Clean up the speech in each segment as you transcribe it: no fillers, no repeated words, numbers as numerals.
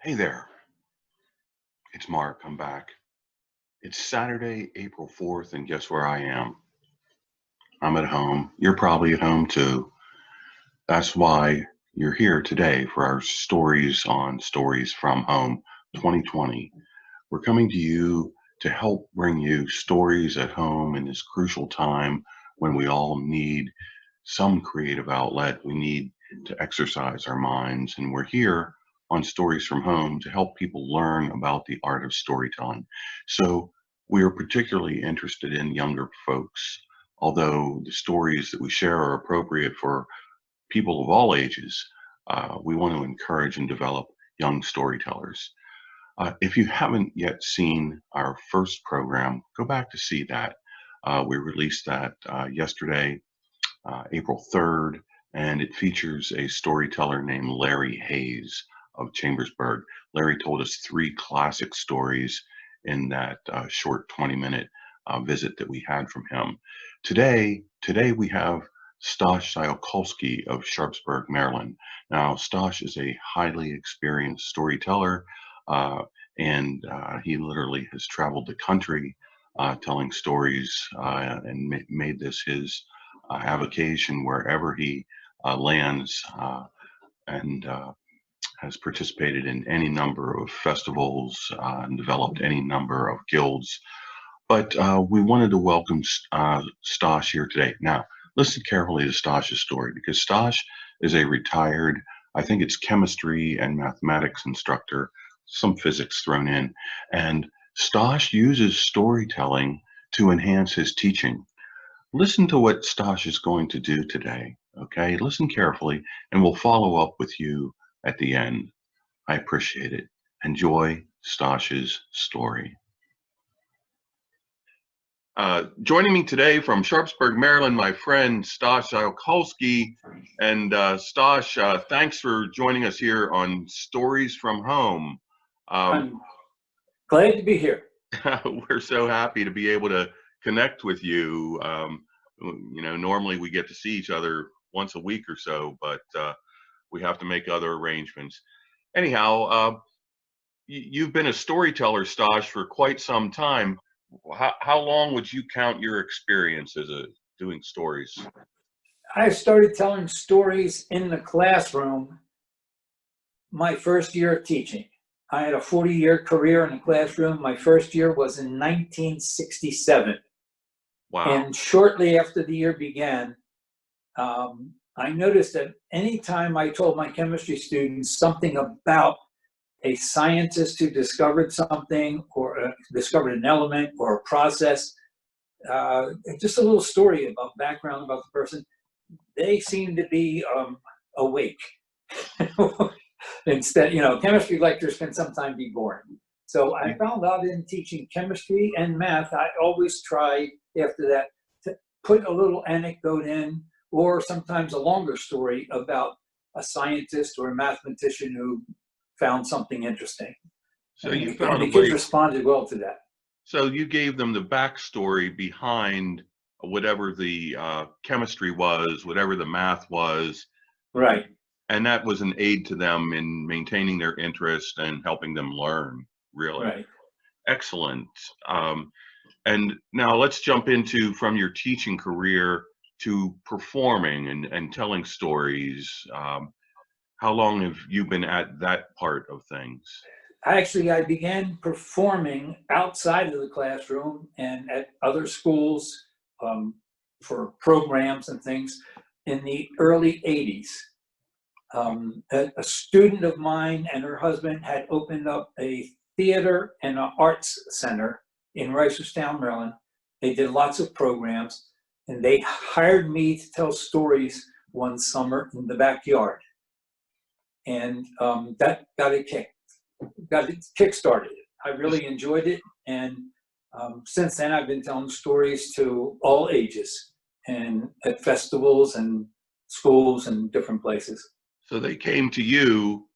Hey there, it's Mark. I'm back. It's Saturday, April 4th, and guess where I am? I'm at home. You're probably at home too. That's why you're here today for our stories on Stories from Home 2020. We're coming to you to help bring you stories at home in this crucial time when we all need some creative outlet. We need to exercise our minds, and we're here on Stories from Home to help people learn about the art of storytelling. So we are particularly interested in younger folks, although the stories that we share are appropriate for people of all ages. We want to encourage and develop young storytellers. If you haven't yet seen our first program, go back to see that. We released that yesterday, April 3rd, and it features a storyteller named Larry Hayes of Chambersburg. Larry told us 3 classic stories in that short 20-minute visit that we had from him. Today we have Stas Ziokowski of Sharpsburg, Maryland. Now, Stas is a highly experienced storyteller, and he literally has traveled the country telling stories and made this his avocation wherever he lands, and has participated in any number of festivals and developed any number of guilds. But we wanted to welcome Stas here today. Now, listen carefully to Stas's story, because Stas is a retired, I think it's chemistry and mathematics instructor, some physics thrown in. And Stas uses storytelling to enhance his teaching. Listen to what Stas is going to do today, okay? Listen carefully, and we'll follow up with you at the end. I appreciate it. Enjoy Stas's story. Joining me today from Sharpsburg, Maryland, my friend Stas Ziokowski. And Stas, thanks for joining us here on Stories from Home. I'm glad to be here. We're so happy to be able to connect with you. Normally we get to see each other once a week or so, but we have to make other arrangements. Anyhow, you've been a storyteller, Stas, for quite some time. How long would you count your experience as doing stories? I started telling stories in the classroom my first year of teaching. I had a 40-year career in the classroom. My first year was in 1967. Wow. And shortly after the year began, I noticed that anytime I told my chemistry students something about a scientist who discovered something or discovered an element or a process, just a little story about background about the person, they seemed to be awake. Instead, chemistry lectures can sometimes be boring. So I found out in teaching chemistry and math, I always try after that to put a little anecdote in, or sometimes a longer story about a scientist or a mathematician who found something interesting. So and you found the kids responded well to that. So you gave them the backstory behind whatever the chemistry was, whatever the math was. Right. And that was an aid to them in maintaining their interest and helping them learn, really. Right. Excellent. And now let's jump into from your teaching career to performing and telling stories. How long have you been at that part of things? Actually, I began performing outside of the classroom and at other schools for programs and things in the early 80s. A student of mine and her husband had opened up a theater and an arts center in Reisterstown, Maryland. They did lots of programs, and they hired me to tell stories one summer in the backyard. And that got it kick-started. I really enjoyed it. And since then, I've been telling stories to all ages and at festivals and schools and different places. So they came to you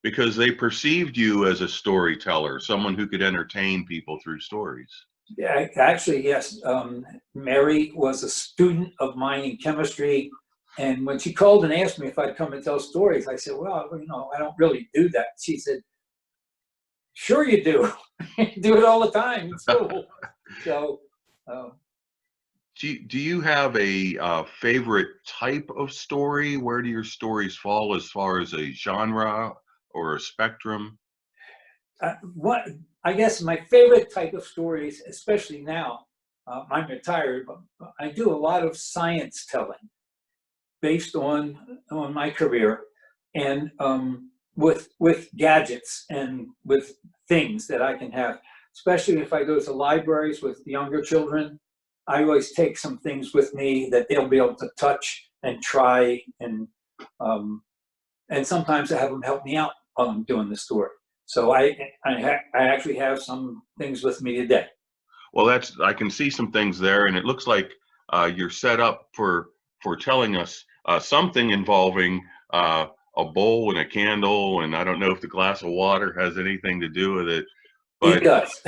because they perceived you as a storyteller, someone who could entertain people through stories. Yeah, actually, yes. Mary was a student of mine in chemistry. And when she called and asked me if I'd come and tell stories, I said, well, you know, I don't really do that. She said, sure you do. You do it all the time in school. So, do you have a favorite type of story? Where do your stories fall as far as a genre or a spectrum? I guess my favorite type of stories, especially now, I'm retired, but I do a lot of science telling based on my career, and with gadgets and with things that I can have. Especially if I go to libraries with younger children, I always take some things with me that they'll be able to touch and try, and sometimes I have them help me out while I'm doing the story. So I actually have some things with me today. Well, I can see some things there, and it looks like you're set up for telling us something involving a bowl and a candle, and I don't know if the glass of water has anything to do with it. But it does.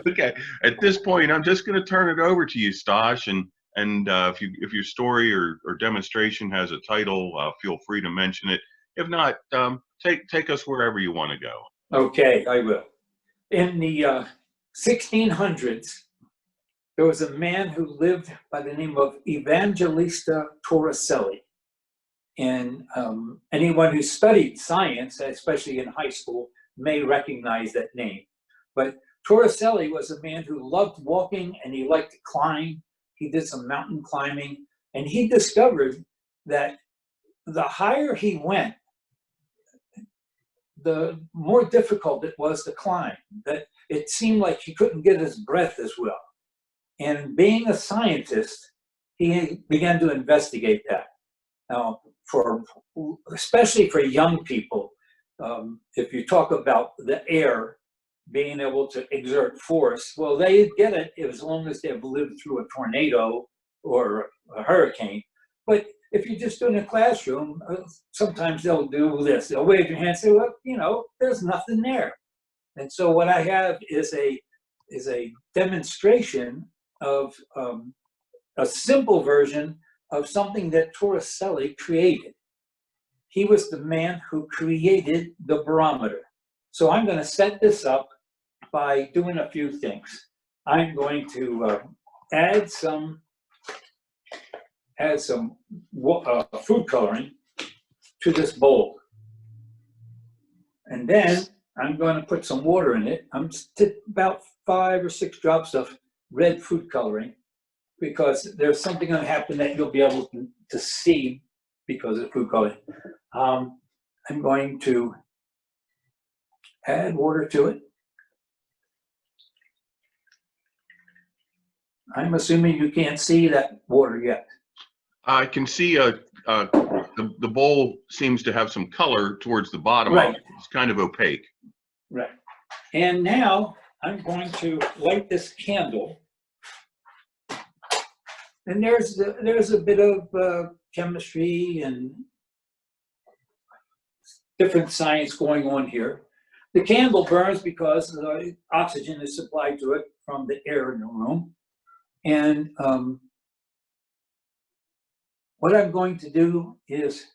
Okay. At this point, I'm just going to turn it over to you, Stas, and if your story or demonstration has a title, feel free to mention it. If not, take us wherever you want to go. Okay, I will. In the 1600s, there was a man who lived by the name of Evangelista Torricelli. And anyone who studied science, especially in high school, may recognize that name. But Torricelli was a man who loved walking and he liked to climb. He did some mountain climbing, and he discovered that the higher he went, the more difficult it was to climb, that it seemed like he couldn't get his breath as well. And being a scientist, he began to investigate that. Now, especially for young people, if you talk about the air being able to exert force, well, they get it as long as they've lived through a tornado or a hurricane. But if you're just in a classroom, sometimes they'll do this. They'll wave your hand and say, well, you know, there's nothing there. And so what I have is a demonstration of a simple version of something that Torricelli created. He was the man who created the barometer. So I'm going to set this up by doing a few things. I'm going to add some food coloring to this bowl. And then I'm going to put some water in it. I'm about 5 or 6 drops of red food coloring, because there's something going to happen that you'll be able to see because of food coloring. I'm going to add water to it. I'm assuming you can't see that water yet. I can see the bowl seems to have some color towards the bottom. Right. It's kind of opaque. Right. And now I'm going to light this candle. And there's a bit of chemistry and different science going on here. The candle burns because the oxygen is supplied to it from the air in the room. And what I'm going to do is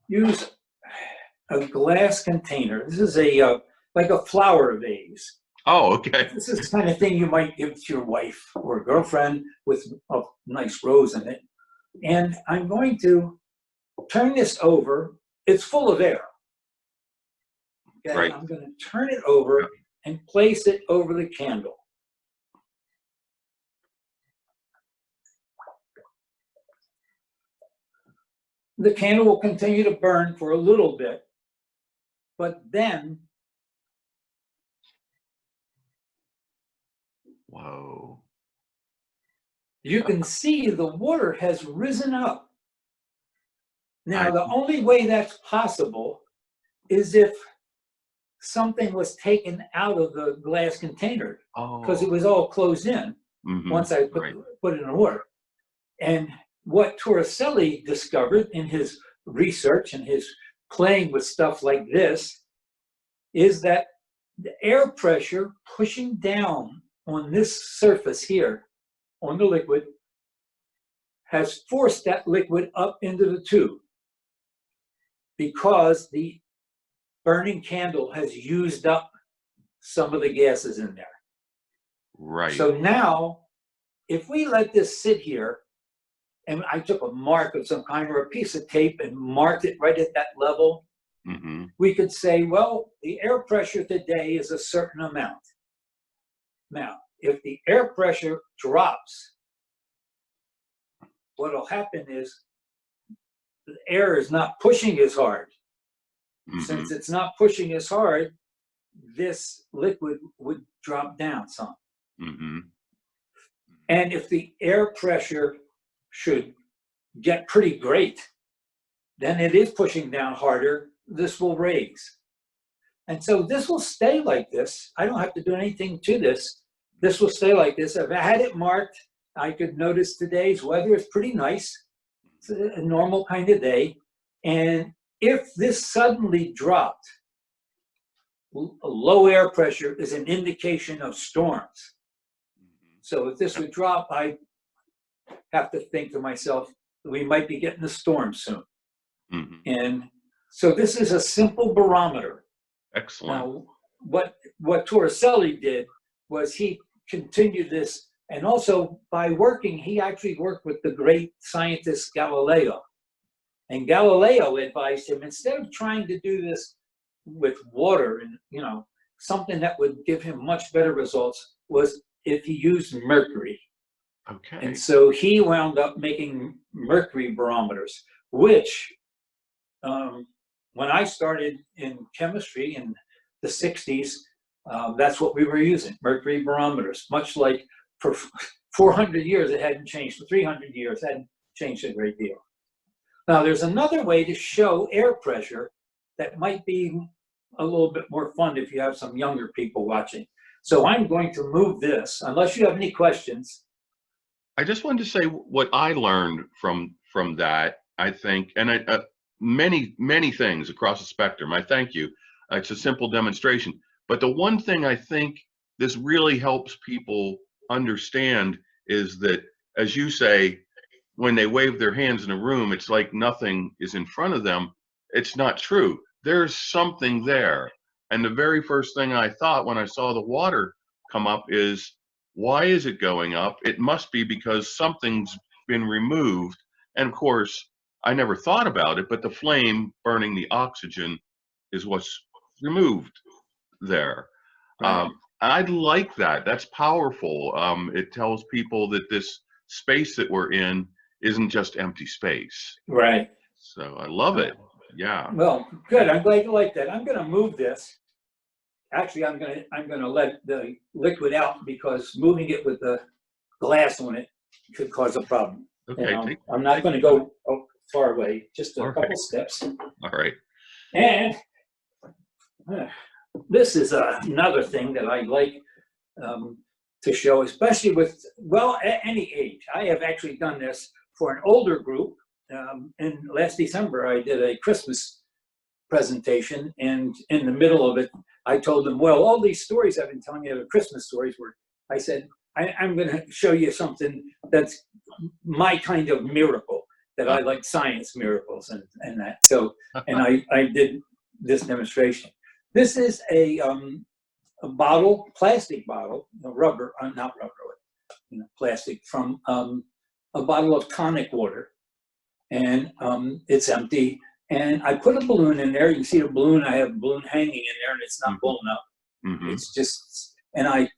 use a glass container. This is like a flower vase. Oh, okay. This is the kind of thing you might give to your wife or girlfriend with a nice rose in it. And I'm going to turn this over. It's full of air. Okay, right. I'm going to turn it over and place it over the candle. The candle will continue to burn for a little bit, but then, whoa, you can see the water has risen up. Now, the only way that's possible is if something was taken out of the glass container, because it was all closed in once I put it in water. And what Torricelli discovered in his research and his playing with stuff like this is that the air pressure pushing down on this surface here on the liquid has forced that liquid up into the tube because the burning candle has used up some of the gases in there. Right. So now, if we let this sit here, and I took a mark of some kind or a piece of tape and marked it right at that level, we could say, well, the air pressure today is a certain amount. Now, if the air pressure drops, what will happen is the air is not pushing as hard. Since it's not pushing as hard, this liquid would drop down some. And if the air pressure should get pretty great, then it is pushing down harder, this will raise. And so this will stay like this. I don't have to do anything to this. This will stay like this. If I had it marked, I could notice today's weather is pretty nice. It's a normal kind of day. And if this suddenly dropped, low air pressure is an indication of storms. So if this would drop, I have to think to myself, we might be getting a storm soon. And so this is a simple barometer. Excellent. Now, what Torricelli did was he continued this, and also by working, he actually worked with the great scientist Galileo. And Galileo advised him, instead of trying to do this with water and, you know, something that would give him much better results was if he used mercury. Okay. And so he wound up making mercury barometers, which when I started in chemistry in the 60s, that's what we were using, mercury barometers, much like for 400 years it hadn't changed, for 300 years it hadn't changed a great deal. Now there's another way to show air pressure that might be a little bit more fun if you have some younger people watching. So I'm going to move this, unless you have any questions. I just wanted to say what I learned from that, I think, and many things across the spectrum. I thank you. It's a simple demonstration. But the one thing I think this really helps people understand is that, as you say, when they wave their hands in a room, it's like nothing is in front of them. It's not true. There's something there. And the very first thing I thought when I saw the water come up is, why is it going up? It must be because something's been removed. And of course, I never thought about it, but the flame burning the oxygen is what's removed there. Right. I like that. That's powerful. It tells people that this space that we're in isn't just empty space. Right. So I love it. Yeah. Well, good. I'm glad you like that. I'm going to move this. Actually, I'm going to let the liquid out because moving it with the glass on it could cause a problem. Okay. I'm not going to go far away, just a All couple right. steps. All right. And this is another thing that I like to show, especially with, well, at any age. I have actually done this for an older group. And last December, I did a Christmas presentation, and in the middle of it, I told them, well, all these stories I've been telling you, the Christmas stories, were, I said, I'm going to show you something that's my kind of miracle, that I like science miracles and that. So, and I did this demonstration. This is a bottle, plastic bottle, rubber, not rubber, plastic, from a bottle of tonic water. And it's empty. And I put a balloon in there. You can see the balloon. I have a balloon hanging in there, and it's not blown up. It's just, and I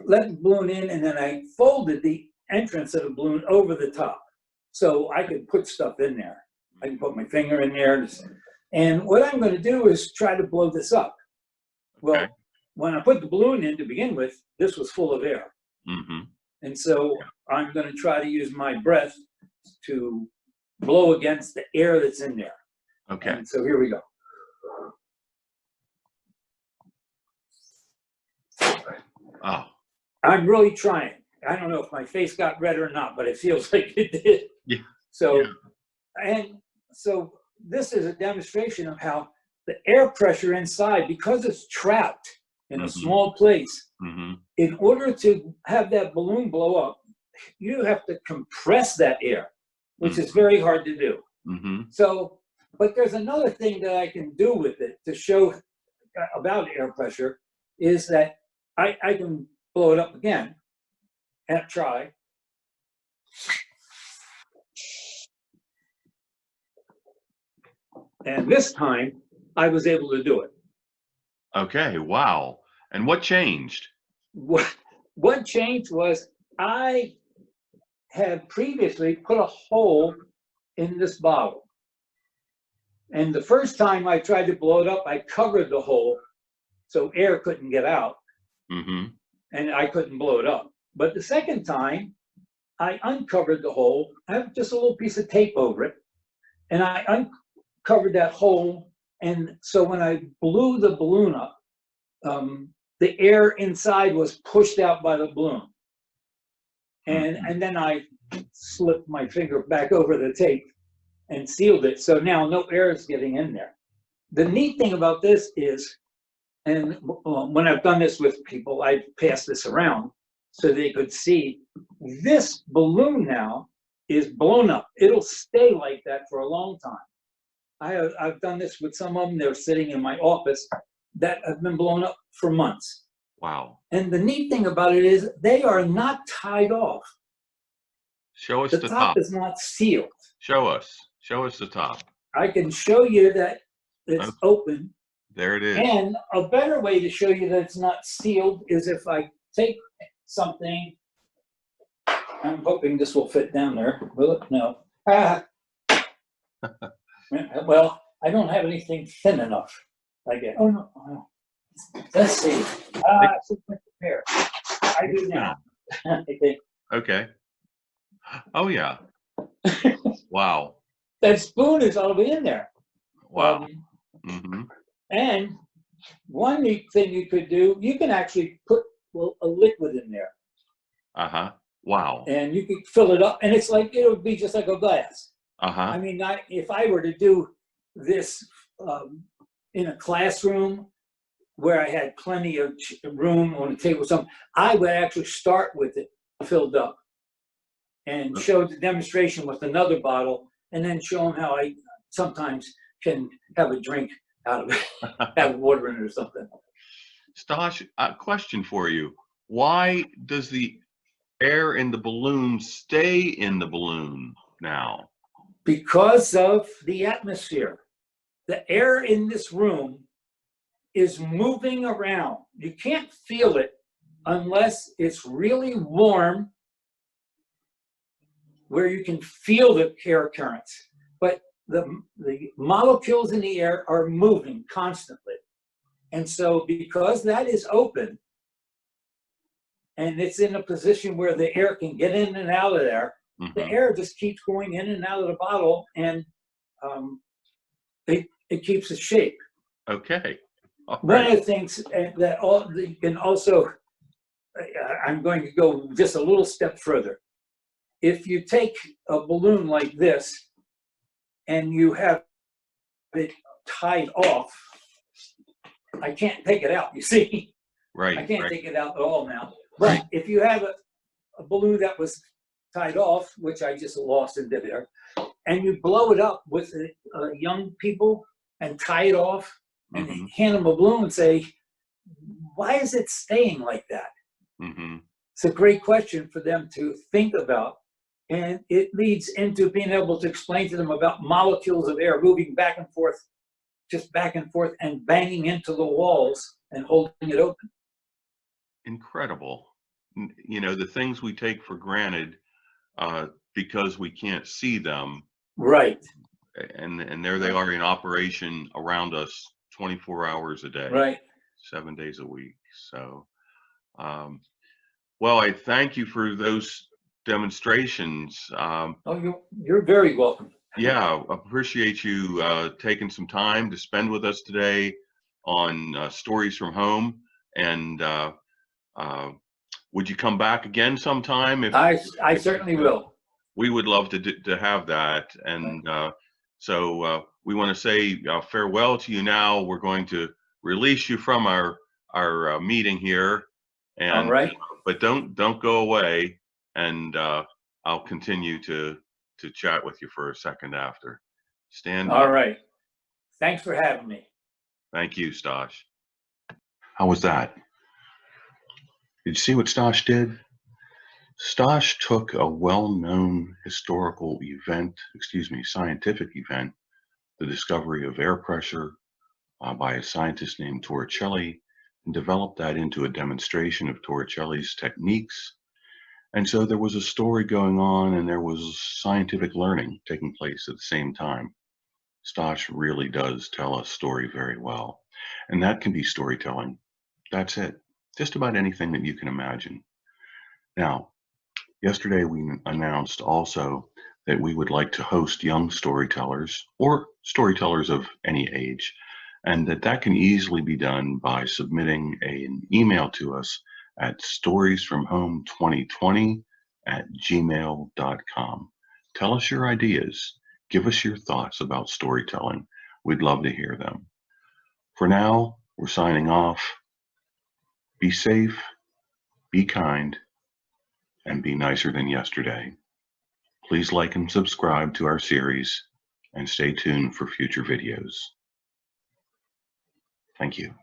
let the balloon in, and then I folded the entrance of the balloon over the top, so I could put stuff in there. I can put my finger in there. And what I'm going to do is try to blow this up. Well, when I put the balloon in to begin with, this was full of air. And so I'm going to try to use my breath to blow against the air that's in there. Okay. And so here we go. Oh, I'm really trying. I don't know if my face got red or not, but it feels like it did. yeah. So, Yeah. and so this is a demonstration of how the air pressure inside, because it's trapped in a small place, in order to have that balloon blow up, you have to compress that air, which is very hard to do. So, but there's another thing that I can do with it to show about air pressure, is that I can blow it up again and try. And this time I was able to do it. Okay. Wow. And what changed? What changed was I had previously put a hole in this bottle. And the first time I tried to blow it up, I covered the hole so air couldn't get out, and I couldn't blow it up. But the second time, I uncovered the hole. I have just a little piece of tape over it, and I uncovered that hole. And so when I blew the balloon up, the air inside was pushed out by the balloon. And then I slipped my finger back over the tape and sealed it. So now no air is getting in there. The neat thing about this is, and when I've done this with people, I pass this around so they could see, this balloon now is blown up. It'll stay like that for a long time. I've done this with some of them. They're sitting in my office that have been blown up for months. Wow. And the neat thing about it is they are not tied off. Show us The the top top. is not sealed. Show us. Show us the top. I can show you that it's open. There it is. And a better way to show you that it's not sealed is if I take something. I'm hoping this will fit down there. Will it? No. Well, I don't have anything thin enough. I get. Oh no. Let's see. So prepare. I do now. I think. Okay. Oh yeah. Wow. That spoon is all in there. Wow. And one neat thing you could do, you can actually put a liquid in there. Wow. And you could fill it up, and it's like, it would be just like a glass. I mean, if I were to do this in a classroom where I had plenty of room on the table, something, I would actually start with it filled up and show the demonstration with another bottle, and then show them how I sometimes can have a drink out of it, have water in it or something. Stas, a question for you. Why does the air in the balloon stay in the balloon now? Because of the atmosphere. The air in this room is moving around. You can't feel it unless it's really warm, where you can feel the air currents. But the molecules in the air are moving constantly. And so because that is open, and it's in a position where the air can get in and out of there, the air just keeps going in and out of the bottle, and it keeps its shape. Okay. All One right. of the things that you can also, I'm going to go just a little step further. If you take a balloon like this and you have it tied off, I can't take it out, you see? Right. I can't take it out at all now. But if you have a balloon that was tied off, which I just lost into there, and you blow it up with young people and tie it off and hand them a balloon and say, why is it staying like that? It's a great question for them to think about. And it leads into being able to explain to them about molecules of air moving back and forth, just back and forth, and banging into the walls and holding it open. Incredible. You know, the things we take for granted because we can't see them. Right. And there they are in operation around us 24 hours a day. Right. 7 days a week. So, well, I thank you for those demonstrations. Oh, you're very welcome. Yeah, appreciate you taking some time to spend with us today on Stories from Home. And uh, would you come back again sometime? I certainly will. We would love to have that. And so we want to say farewell to you now. We're going to release you from our meeting here, All and right. but don't go away. And I'll continue to chat with you for a second after. Stand by. All right. Thanks for having me. Thank you, Stas. How was that? Did you see what Stas did? Stas took a well-known historical event, scientific event, the discovery of air pressure by a scientist named Torricelli, and developed that into a demonstration of Torricelli's techniques. And so there was a story going on, and there was scientific learning taking place at the same time. Stas really does tell a story very well. And that can be storytelling. That's it. Just about anything that you can imagine. Now, yesterday we announced also that we would like to host young storytellers or storytellers of any age, and that can easily be done by submitting an email to us at storiesfromhome2020@gmail.com. Tell us your ideas. Give us your thoughts about storytelling. We'd love to hear them. For now, we're signing off. Be safe, be kind, and be nicer than yesterday. Please like and subscribe to our series and stay tuned for future videos. Thank you.